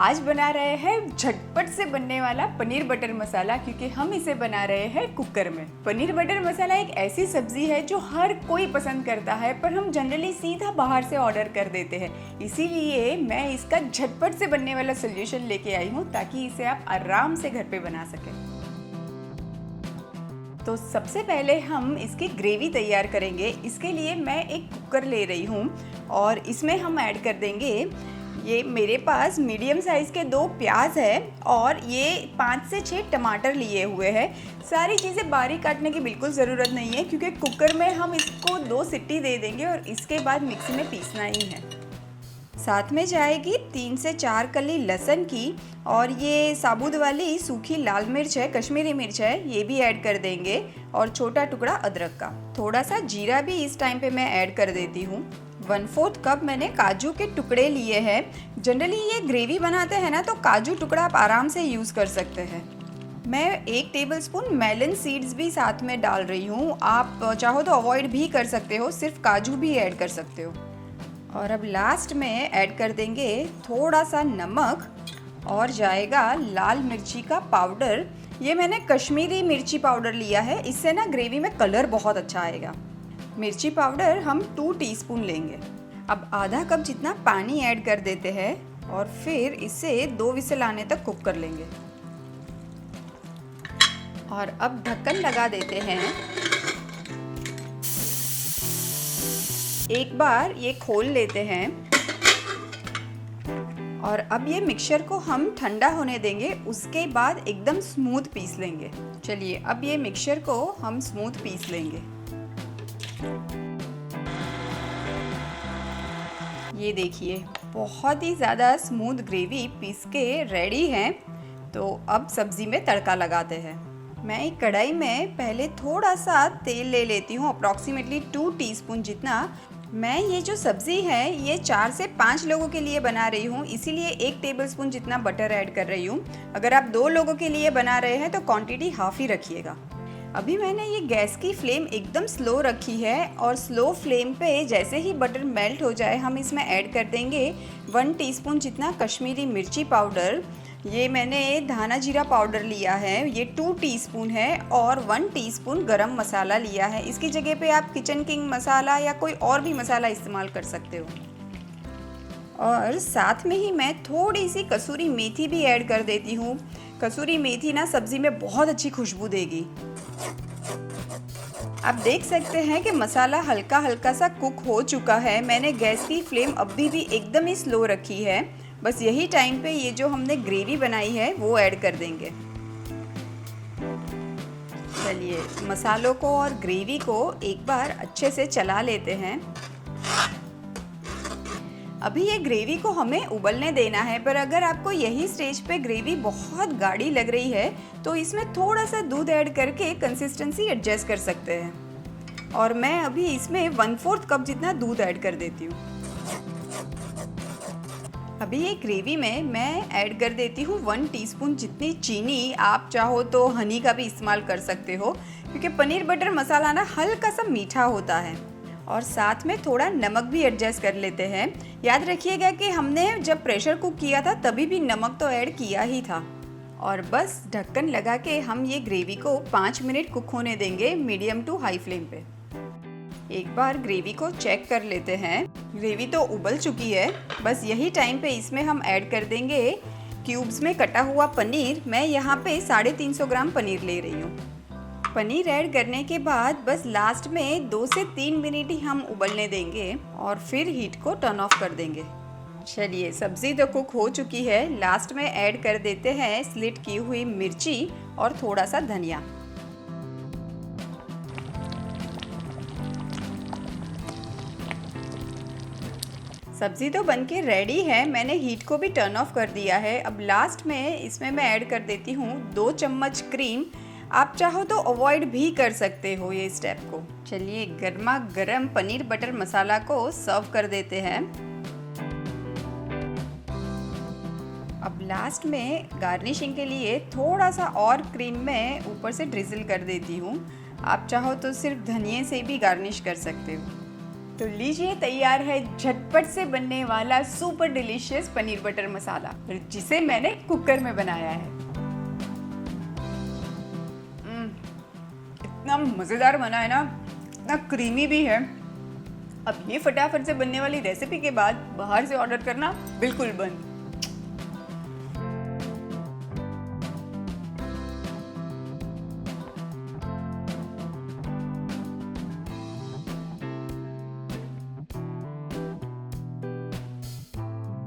आज बना रहे हैं झटपट से बनने वाला पनीर बटर मसाला, क्योंकि हम इसे बना रहे हैं कुकर में। पनीर बटर मसाला एक ऐसी सब्जी है जो हर कोई पसंद करता है, पर हम जनरली सीधा बाहर से ऑर्डर कर देते हैं। इसीलिए मैं इसका झटपट से बनने वाला सोल्यूशन लेके आई हूँ ताकि इसे आप आराम से घर पे बना सकें। तो सबसे पहले हम इसकी ग्रेवी तैयार करेंगे। इसके लिए मैं एक कुकर ले रही हूँ और इसमें हम ऐड कर देंगे, ये मेरे पास मीडियम साइज़ के 2 प्याज है और ये 5 से 6 टमाटर लिए हुए हैं। सारी चीज़ें बारीक काटने की बिल्कुल ज़रूरत नहीं है, क्योंकि कुकर में हम इसको 2 सीटी दे देंगे और इसके बाद मिक्सी में पीसना ही है। साथ में जाएगी 3 से 4 कली लहसुन की, और ये साबुत वाली सूखी लाल मिर्च है, कश्मीरी मिर्च है, ये भी ऐड कर देंगे, और छोटा टुकड़ा अदरक का। थोड़ा सा जीरा भी इस टाइम पे मैं ऐड कर देती हूँ। 1/4 कप मैंने काजू के टुकड़े लिए हैं। जनरली ये ग्रेवी बनाते हैं ना, तो काजू टुकड़ा आप आराम से यूज़ कर सकते हैं। मैं 1 टेबलस्पून मेलन सीड्स भी साथ में डाल रही हूँ। आप चाहो तो अवॉइड भी कर सकते हो, सिर्फ काजू भी ऐड कर सकते हो। और अब लास्ट में ऐड कर देंगे थोड़ा सा नमक, और जाएगा लाल मिर्ची का पाउडर। ये मैंने कश्मीरी मिर्ची पाउडर लिया है, इससे ना ग्रेवी में कलर बहुत अच्छा आएगा। मिर्ची पाउडर हम 2 टीस्पून लेंगे। अब आधा कप जितना पानी ऐड कर देते हैं और फिर इसे 2 विसल आने तक कुक कर लेंगे। और अब ढक्कन लगा देते हैं। एक बार ये खोल लेते हैं और अब ये मिक्सचर को हम ठंडा होने देंगे, उसके बाद एकदम स्मूथ पीस लेंगे। चलिए अब ये मिक्सचर को हम स्मूथ पीस लेंगे। ये देखिए बहुत ही ज़्यादा स्मूथ ग्रेवी पीस के रेडी है। तो अब सब्ज़ी में तड़का लगाते हैं। मैं एक कढ़ाई में पहले थोड़ा सा तेल ले लेती हूँ, अप्रॉक्सीमेटली 2 टीस्पून जितना। मैं ये जो सब्ज़ी है ये 4 से 5 लोगों के लिए बना रही हूँ, इसीलिए 1 टेबलस्पून जितना बटर ऐड कर रही हूँ। अगर आप 2 लोगों के लिए बना रहे हैं तो क्वांटिटी हाफ ही रखिएगा। अभी मैंने ये गैस की फ्लेम एकदम स्लो रखी है, और स्लो फ्लेम पे जैसे ही बटर मेल्ट हो जाए हम इसमें ऐड कर देंगे 1 टीस्पून जितना कश्मीरी मिर्ची पाउडर। ये मैंने धाना जीरा पाउडर लिया है, ये 2 टीस्पून है, और 1 टीस्पून गरम मसाला लिया है। इसकी जगह पे आप किचन किंग मसाला या कोई और भी मसाला इस्तेमाल कर सकते हो। और साथ में ही मैं थोड़ी सी कसूरी मेथी भी ऐड कर देती हूँ। कसूरी मेथी ना सब्ज़ी में बहुत अच्छी खुशबू देगी। आप देख सकते हैं कि मसाला हल्का हल्का सा कुक हो चुका है। मैंने गैस की फ्लेम अभी भी एकदम ही स्लो रखी है। बस यही टाइम पे ये जो हमने ग्रेवी बनाई है वो ऐड कर देंगे। चलिए मसालों को और ग्रेवी को एक बार अच्छे से चला लेते हैं। अभी ये ग्रेवी को हमें उबलने देना है, पर अगर आपको यही स्टेज पे ग्रेवी बहुत गाढ़ी लग रही है तो इसमें थोड़ा सा दूध ऐड करके कंसिस्टेंसी एडजस्ट कर सकते हैं। और मैं अभी इसमें 1/4 कप जितना दूध ऐड कर देती हूँ। अभी ये ग्रेवी में मैं ऐड कर देती हूँ 1 टीस्पून जितनी चीनी। आप चाहो तो हनी का भी इस्तेमाल कर सकते हो, क्योंकि पनीर बटर मसाला ना हल्का सा मीठा होता है। और साथ में थोड़ा नमक भी एडजस्ट कर लेते हैं। याद रखिएगा कि हमने जब प्रेशर कुक किया था तभी भी नमक तो ऐड किया ही था। और बस ढक्कन लगा के हम ये ग्रेवी को 5 मिनट कुक होने देंगे, मीडियम टू हाई फ्लेम पे। एक बार ग्रेवी को चेक कर लेते हैं। ग्रेवी तो उबल चुकी है। बस यही टाइम पे इसमें हम ऐड कर देंगे क्यूब्स में कटा हुआ पनीर। मैं यहाँ पे 350 ग्राम पनीर ले रही हूँ। पनीर ऐड करने के बाद बस लास्ट में 2 से 3 मिनट ही हम उबलने देंगे और फिर हीट को टर्न ऑफ कर देंगे। चलिए सब्ज़ी तो कुक हो चुकी है। लास्ट में ऐड कर देते हैं स्लिट की हुई मिर्ची और थोड़ा सा धनिया। सब्ज़ी तो बनके रेडी है। मैंने हीट को भी टर्न ऑफ कर दिया है। अब लास्ट में इसमें मैं ऐड कर देती हूँ 2 चम्मच क्रीम। आप चाहो तो अवॉइड भी कर सकते हो ये स्टेप को। चलिए गर्मा गर्म पनीर बटर मसाला को सर्व कर देते हैं। अब लास्ट में गार्निशिंग के लिए थोड़ा सा और क्रीम में ऊपर से ड्रिजल कर देती हूँ। आप चाहो तो सिर्फ धनिए से भी गार्निश कर सकते हो। तो लीजिए तैयार है झटपट से बनने वाला सुपर डिलीशियस पनीर बटर मसाला, जिसे मैंने कुकर में बनाया है। इतना मज़ेदार बना है ना, इतना क्रीमी भी है। अब ये फटाफट से बनने वाली रेसिपी के बाद बाहर से ऑर्डर करना बिल्कुल बंद।